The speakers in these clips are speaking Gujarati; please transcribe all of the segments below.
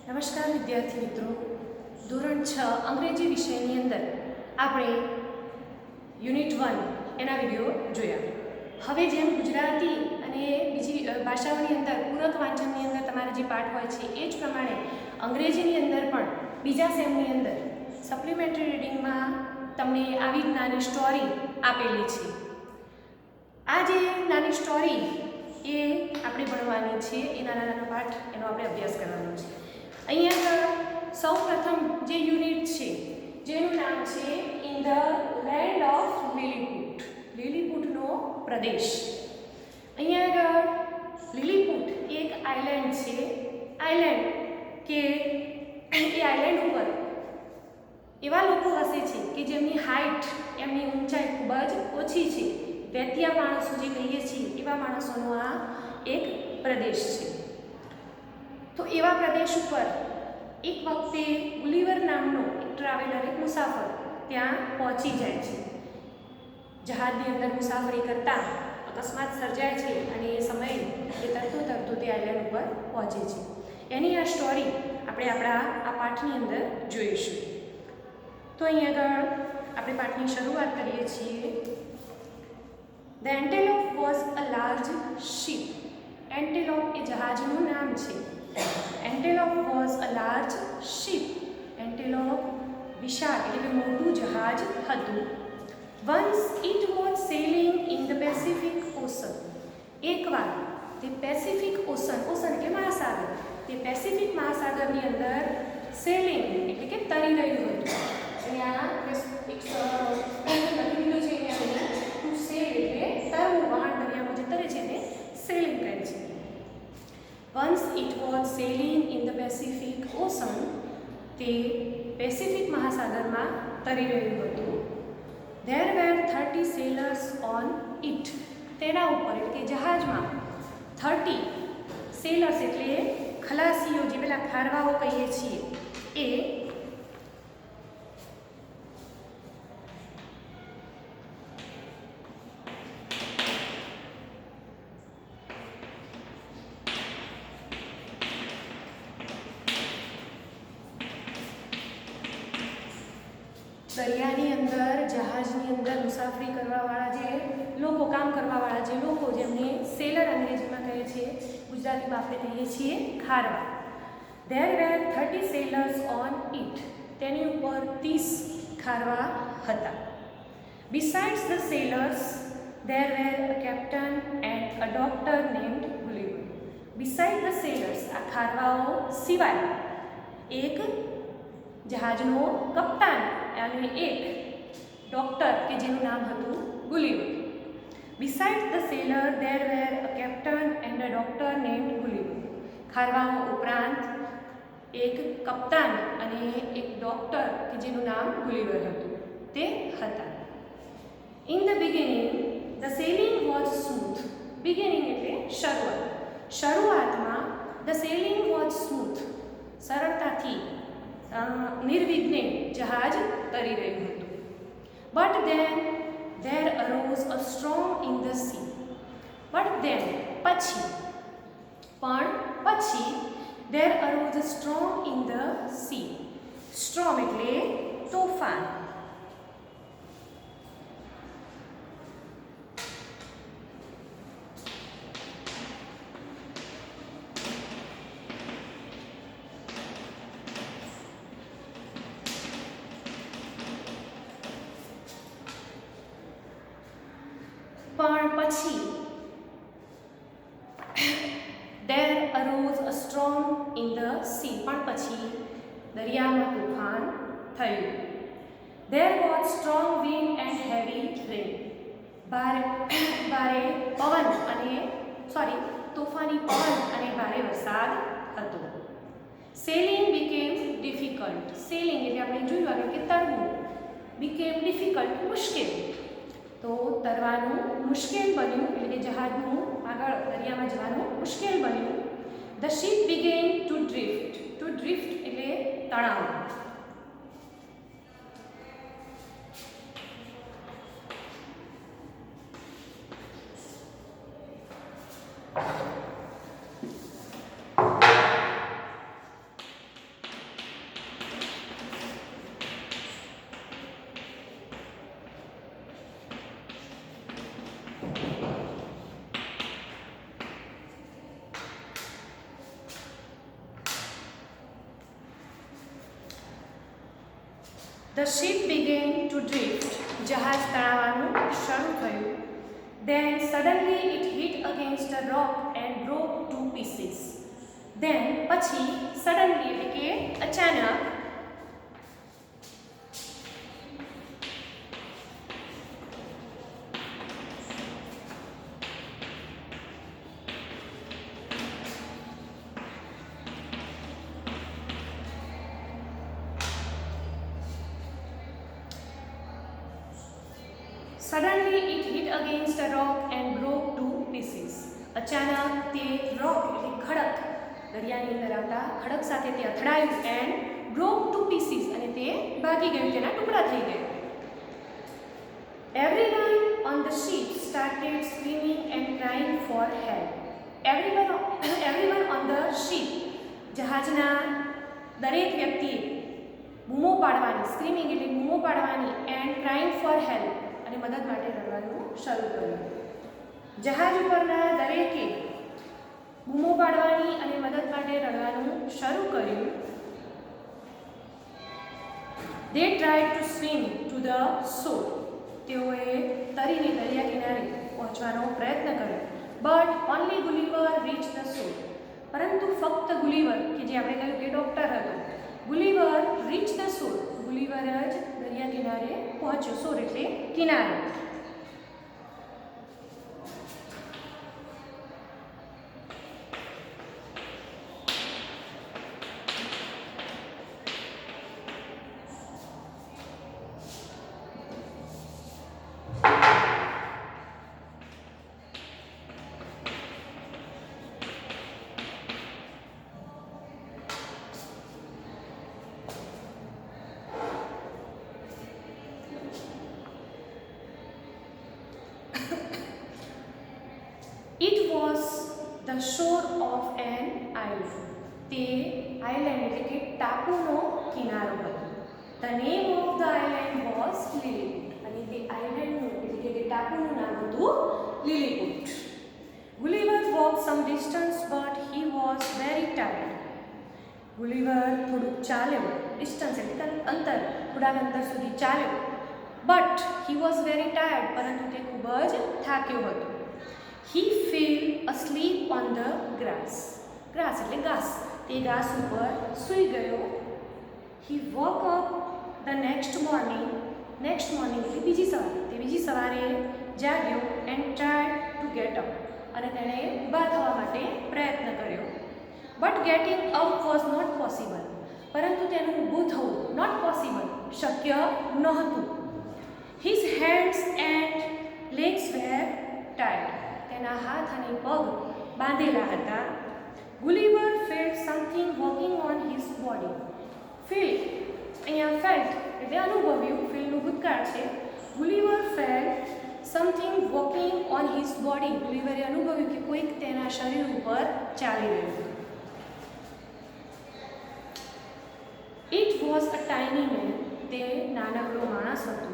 નમસ્કાર વિદ્યાર્થી મિત્રો, ધોરણ 6 અંગ્રેજી વિષયની અંદર આપણે યુનિટ 1 એના વિડીયો જોયા. હવે જેમ ગુજરાતી અને બીજી ભાષાઓની અંદર પૂરક વાંચનની અંદર તમારે જે પાઠ હોય છે એ જ પ્રમાણે અંગ્રેજીની અંદર પણ બીજા સેમની અંદર સપ્લિમેન્ટરી રીડિંગમાં તમને આવી જ નાની સ્ટોરી આપેલી છે. આ જે નાની સ્ટોરી એ આપણે ભણવાની છે, એ નાના નાના પાઠ એનો આપણે અભ્યાસ કરવાનો છે. અહીંયા સૌ પ્રથમ જે યુનિટ છે જેનું નામ છે in the land of Lilliput, લીલીપુટનો પ્રદેશ. અહીંયા આગળ લીલીપુટ એક આઇલેન્ડ છે. આઇલેન્ડ કે એ આઇલેન્ડ ઉપર એવા લોકો વસે છે કે જેમની હાઇટ, એમની ઊંચાઈ ખૂબ જ ઓછી છે. વેતિયા માણસો જે કહીએ છીએ એવા માણસોનો આ એક પ્રદેશ છે. તો એવા પ્રદેશ ઉપર એક વખતે ગુલિવર નામનો એક ટ્રાવેલર, એક મુસાફર ત્યાં પહોંચી જાય છે. જહાજની અંદર મુસાફરી કરતા અકસ્માત સર્જાય છે અને એ સમયે એ તરતું તે આઇલેન્ડ ઉપર પહોંચે છે. એની આ સ્ટોરી આપણે આપણા આ પાઠની અંદર જોઈશું. તો અહીં આગળ આપણે પાઠની શરૂઆત કરીએ છીએ. The antelope was a large ship. Antelope એ જહાજનું નામ છે. Antelope was a large ship. Antelope વિશાળ એટલે કે મોટું જહાજ હતું. Once it was sailing in the Pacific Ocean. એકવાર તે પેસિફિક ઓશન, ઓશન એટલે મહાસાગર, તે પેસિફિક મહાસાગરની અંદર સેલિંગ એટલે કે તરી રહ્યું હતું. અહીંયા લખી દીધું છે અહીંયા ટુ સેલ એટલે તરવું, વહાણ દરિયામાં જે તરે છે એને સેલિંગ કહે છે. Once it was sailing in the Pacific Ocean, તે પેસિફિક મહાસાગરમાં તરી રહ્યું હતું. There were 30 sailors on it. તેના ઉપર એટલે કે જહાજમાં 30 સેલર્સ એટલે ખલાસીઓ, જે પેલા ખારવાઓ કહીએ છીએ એ દરિયાની અંદર, જહાજની અંદર મુસાફરી કરવાવાળા જે લોકો, કામ કરવાવાળા જે લોકો, જેમને સેલર અંગ્રેજીમાં કહે છે, ગુજરાતીમાં આપણે કહીએ છીએ ખારવા. There were 30 sailors on it. તેની ઉપર 30 ખારવા હતા. Besides the sailors, there were a captain and a doctor named Gulliver. Besides the sailors, આ ખારવાઓ સિવાય એક જહાજનો કપ્તાન અને એક ડૉક્ટર કે જેનું નામ હતું Gulliver. Besides the sailor there were a captain and a doctor named Gulliver. ખારવાઓ ઉપરાંત એક કપ્તાન અને એક ડૉક્ટર કે જેનું નામ ગુલિવર હતું તે હતા. In the beginning the selling was smooth. Beginning એટલે શરૂઆત. શરૂઆતમાં ધ સેલિંગ વોઝ સ્મૂથ, સરળતાથી નિર્વિઘ્ને જહાજ તરી રહ્યું હતું. But then there arose a storm in the sea. But then પછી, પણ પછી there arose a storm in the sea. Storm એટલે તોફાન. પણ પછી there arose a storm in the sea. પણ પછી દરિયામાં તોફાન થયું. There was strong wind and heavy rain. ભારે પવન અને તોફાની પવન અને ભારે વરસાદ હતો. Sailing became difficult. Sailing એટલે આપણે જોયું આગળ કે તરવું. became difficult મુશ્કેલ. તો તરવાનું મુશ્કેલ બન્યું એટલે કે જહાજનું આગળ દરિયામાં જવાનું મુશ્કેલ બન્યું. The ship began to drift. To drift એટલે તણાવ. The ship began to drift. જહાજ તણાવવાનું શરૂ થયું. Then suddenly it hit against a rock and broke to pieces. Then પછી suddenly એટલે કે અચાનક Suddenly it hit against a rock and broke to pieces. અચાનક તે રોક એટલે ખડક દરિયાની અંદર આવતા ખડક સાથે તે અથડાયું and broke to pieces અને તે ભાગી ગયું, તેના ટુકડા થઈ ગયા. Everyone on the ship started screaming and crying for help. Everyone on the ship જહાજના દરેક વ્યક્તિએ બૂમો પાડવાની, સ્ક્રીમિંગ એટલે બૂમો પાડવાની and crying for help અને મદદ માટે રડવાનું શરૂ કર્યું. જહાજ ઉપરના દરેકે બૂમો પાડવાની અને મદદ માટે રડવાનું શરૂ કર્યું. They tried to swim to the shore. તેઓએ તરીને દરિયા કિનારે પહોંચવાનો પ્રયત્ન કર્યો. But only Gulliver reached the shore. પરંતુ ફક્ત ગુલિવર કે જે આપણે કહ્યું કે ડૉક્ટર હતો, ગુલિવર રીચ ધ શોર, ગુલિવર જ દરિયા કિનારે પહોંચ્યો. શોર એટલે કિનારે. It was the shore of an island. તે આઇલેન્ડ એટલે કે ટાપુનો કિનારો હતો. The name of the island was Lilliput. અને તે આઇલેન્ડનું એટલે કે તે ટાપુનું નામ હતું લિલીપુટ. Gulliver walked some distance but he was very tired. ગુલિવર થોડુંક ચાલ્યો, ડિસ્ટન્સ એટલે અંતર, થોડાક અંતર સુધી ચાલ્યો. But he was very tired. પરંતુ તે ખૂબ જ થાક્યો હતો. He fell asleep on the grass. Grass એટલે ઘાસ. તે ઘાસ ઉપર સૂઈ ગયો. He woke up the next morning. Next morning એટલે બીજી સવારે. તે બીજી સવારે જાગ્યો and tried to get up. અને તેણે ઊભા થવા માટે પ્રયત્ન કર્યો. But getting up was not possible. પરંતુ તેનું ઊભું થવું not possible, શક્ય નહોતું. His hands and legs were tied. તેના હાથ અને પગ બાંધેલા હતા. Gulliver felt something walking on his body. Felt અહીંયા felt એટલે અનુભવ્યું, ફીલનું ભૂતકાળ છે. Gulliver felt something walking on his body. ગુલિવરે અનુભવ્યું કે કોઈક તેના શરીર ઉપર ચાલી રહ્યું. It was a tiny man. તે નાનકડો માણસ હતો.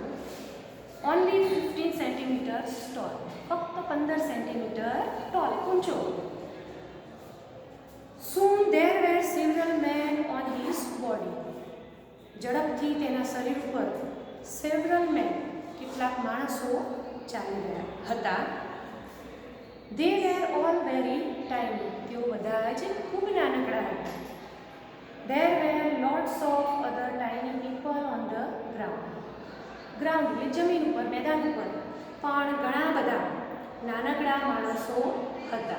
Only 15 centimeters tall. ફક્ત 15 સેન્ટીમીટર ટોલ, ઊંચો. Soon there were several men on his body. ઝડપથી તેના શરીર ઉપર several men, કેટલાક માણસો ચાલી રહ્યા હતા. They were all very tiny. તેઓ બધા જ ખૂબ નાનકડા હતા. There were lots of other tiny people on the ground. Ground એટલે જમીન ઉપર, મેદાન ઉપર પણ ઘણા બધા નાનકડા માણસો હતા.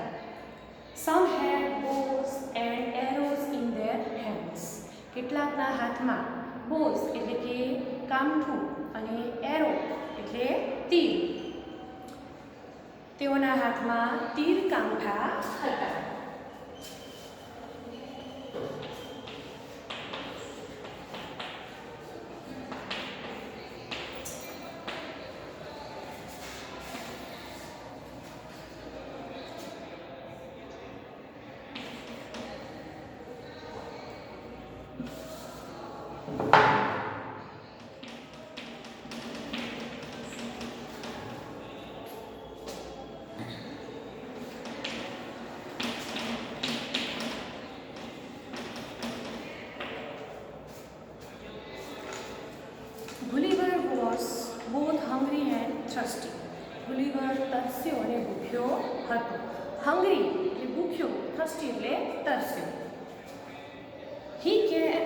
Some had bows and arrows in their hands. કેટલાકના હાથમાં bows એટલે કે કામઠું અને arrow એટલે તીર. તેઓના હાથમાં તીર કામઠા હતા. થર્સ્ટી એટલે તરસ્યો. He can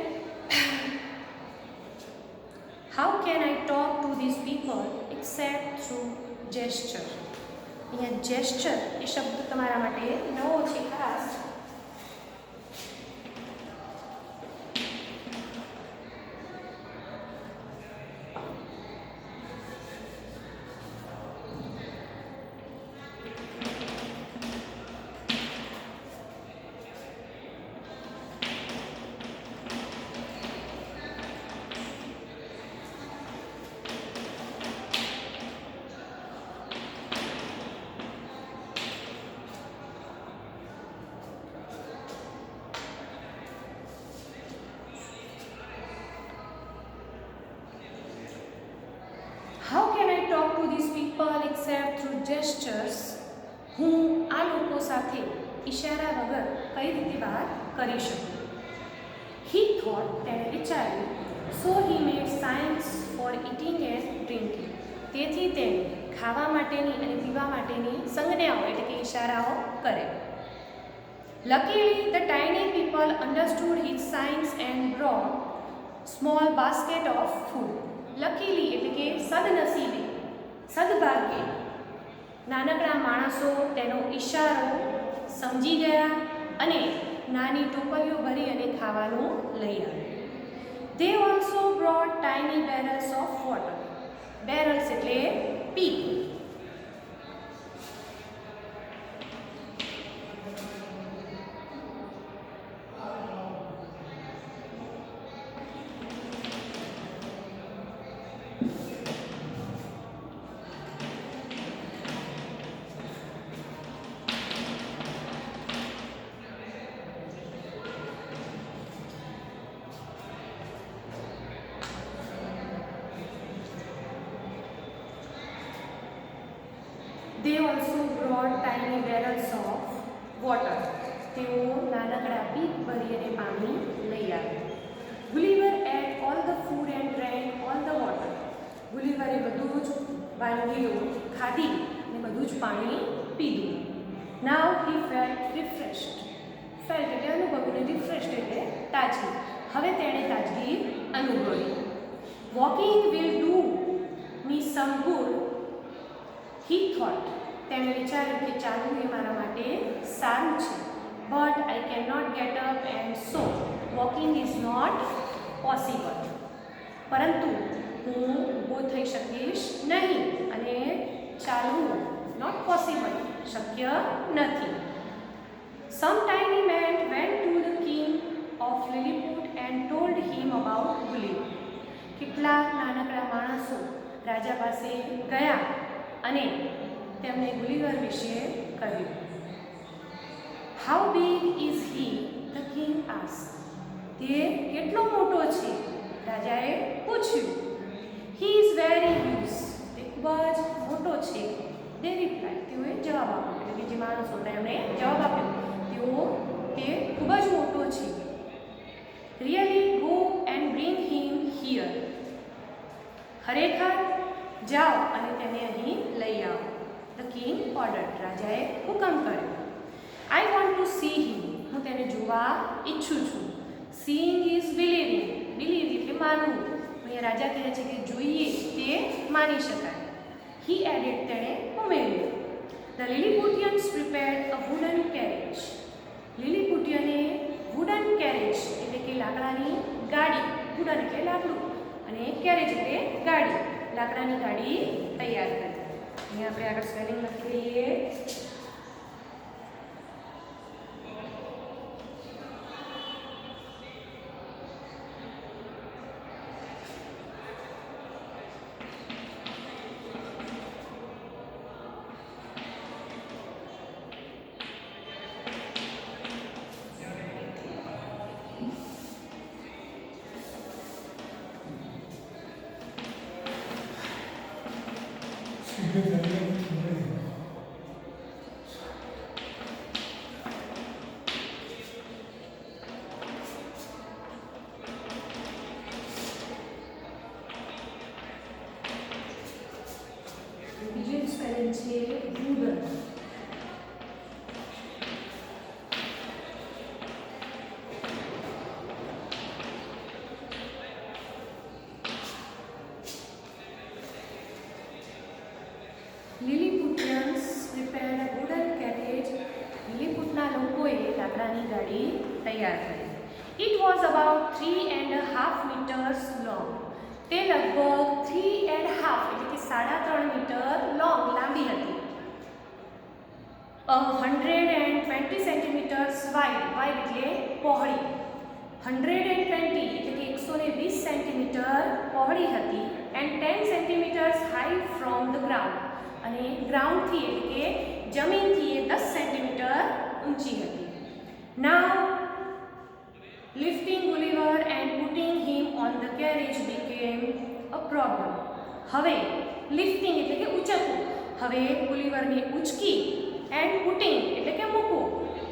How can I talk to these people except through gesture? અહીંયા gesture એ શબ્દ તમારા માટે નવો છે ખાસ. How can I talk to these people except through gestures? હું આ લોકો સાથે ઈશારા વગર કઈ રીતે વાત કરી શકું? He thought, તેણે વિચાર્યું. So he made signs for eating and drinking. તેથી તેણે ખાવા માટેની અને પીવા માટેની સંજ્ઞાઓ એટલે કે ઈશારાઓ કરે. Luckily, the tiny people understood his signs and brought small basket of food. Luckily એટલે કે સદનસીબે, સદભાગ્યે નાનકડા માણસો તેનો ઈશારો સમજી ગયા અને નાની ટોપલીઓ ભરી અને ખાવાનું લઈ આવ્યા. They also brought tiny barrels of water. Barrels એટલે પીપ. They also brought tiny barrels of water. તેઓ નાનકડા પીપ ભરી અને પાણી લઈ આવ્યા. Gulliver ate all the food and drank all the water. ગુલિવરે બધું જ વાનગીઓ ખાધી અને બધું જ પાણી પીધું. Now he felt refreshed. Felt એટલે અનુભવ્યું, refreshed એટલે તાજગી. હવે તેણે તાજગી અનુભવી. Walking will do me some good. He thought, તેણે વિચાર્યું કે ચાલવું એ મારા માટે સારું છે. But I cannot get up and so walking is not possible. પરંતુ હું ઊભો થઈ શકીશ નહીં અને ચાલવું not possible શક્ય નથી. Some tiny man went to the king of Lilliput and told him about Gulliver. કેટલાક નાનકડા માણસો રાજા પાસે ગયા અને તેમણે ગુલિવર વિશે કહ્યું. How big is he? The king asked. તે કેટલો મોટો છે? રાજાએ પૂછ્યું. He is very huge. તે ખૂબ જ મોટો છે. They replied. તેઓએ જવાબ આપ્યો. એટલે કે જે માણસો તેમણે જવાબ આપ્યો તે ખૂબ જ મોટો છે. Really go and bring him here. ખરેખર જાઓ અને તેને અહીં લઈ આવો. The king ordered. રાજાએ હુકમ કર્યો. I want to see him. હું તેને જોવા ઈચ્છું છું. Seeing is believing. Believe એટલે માનવું. અહીંયા રાજા કહે છે કે જોઈએ તે માની શકાય. He added. તેણે ઉમેર્યું. The Lilliputians prepared a wooden carriage. લિલિપુટિયને wooden carriage એટલે કે લાકડાની ગાડી. wooden એટલે લાકડું અને carriage એટલે ગાડી. લાકડાની ગાડી તૈયાર કરી. અહીંયા આપણે આગળ સ્પેલિંગ લખી દઈએ. બીજું સ્પેલિંગ છે wooden. પેલી તૈયાર કરી. It was about 3.5 meters long. તે લગભગ 3.5 એટલે કે 3.5 મીટર લોંગ લાંબી હતી. 120 સેન્ટીમીટર્સ વાઇડ, વાઇડ એટલે પહોળી. 120 એટલે કે 120 સેન્ટીમીટર પહોળી હતી. And 10 centimetres high from the ground, અને ગ્રાઉન્ડથી એટલે કે જમીનથી એ 10 સેન્ટીમીટર ઊંચી હતી. Now lifting Gulliver and putting him on the carriage became a problem. હવે લિફ્ટિંગ એટલે કે ઉંચકવું, હવે ગુલિવરને ઉંચકી, એન્ડ પુટિંગ એટલે કે મૂકવું,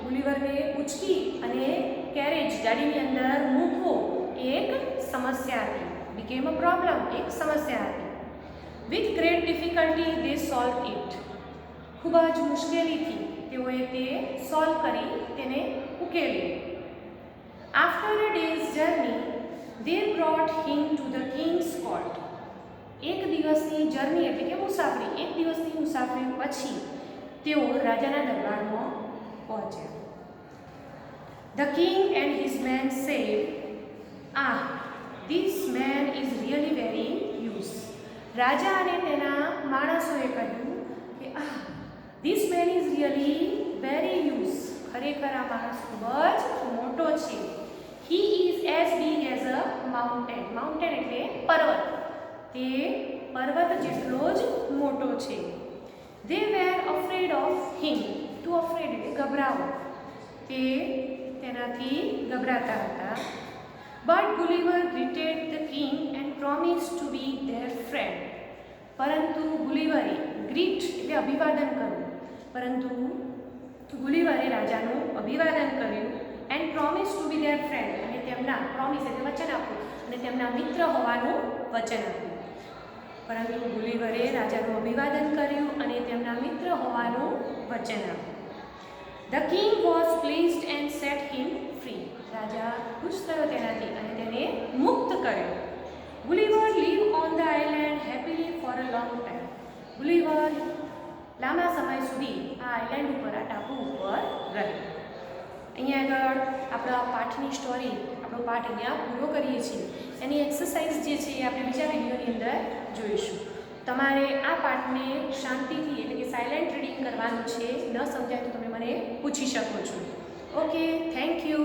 ગુલિવરને ઉંચકી અને કેરેજ ગાડીની અંદર મૂકવું એક સમસ્યા હતી. બીકેમ અ પ્રોબ્લેમ, એક સમસ્યા હતી. With great difficulty they solve it. ખૂબ જ મુશ્કેલીથી તેઓએ તે સોલ્વ કરી, તેને ઉકેલી. After a days journey they brought him to the king's court. એક દિવસની જર્ની એટલે કે મુસાફરી, એક દિવસની મુસાફરી પછી તેઓ રાજાના દરબારમાં પહોંચ્યા. The king and his men said, "Ah, this man is really very used." રાજા અને તેના માણસોએ કહ્યું કે this man is really very use. ખરેખર આ માણસ ખૂબ જ મોટો છે. He is as big as a mountain. Mountain એટલે પર્વત, તે પર્વત જેટલો જ મોટો છે. They were afraid of him. To afraid એટલે ગભરાવો, તે તેનાથી ગભરાતા હતા. But Gulliver greeted the king and promise to be their friend. પરંતુ ગુલિવરે, ગ્રીટ એટલે અભિવાદન કરવું, પરંતુ ગુલિવરે રાજાનું અભિવાદન કર્યું. And promise to be their friend, અને તેમના પ્રોમિસ એટલે વચન આપવું, અને તેમના મિત્ર હોવાનું વચન આપ્યું. પરંતુ ગુલિવરે રાજાનું અભિવાદન કર્યું અને તેમના મિત્ર હોવાનું વચન આપ્યું. The king was pleased and set him free. રાજા ખુશ થયો તેનાથી અને તેને મુક્ત કર્યો. Gulliver live on the island happily for a long time. Gulliver લાંબા સમય સુધી આ આઇલેન્ડ ઉપર, આ ટાપુ ઉપર રહે. અહીંયા આગળ આપણા પાઠની સ્ટોરી, આપણો પાઠ અહીંયા પૂરો કરીએ છીએ. એની એક્સરસાઇઝ જે છે એ આપણે બીજા વિડીયોની અંદર જોઈશું. તમારે આ પાઠને શાંતિથી એટલે કે સાયલેન્ટ રીડિંગ કરવાનું છે. ન સમજાય તો તમે મને પૂછી શકો છો. Okay, thank you.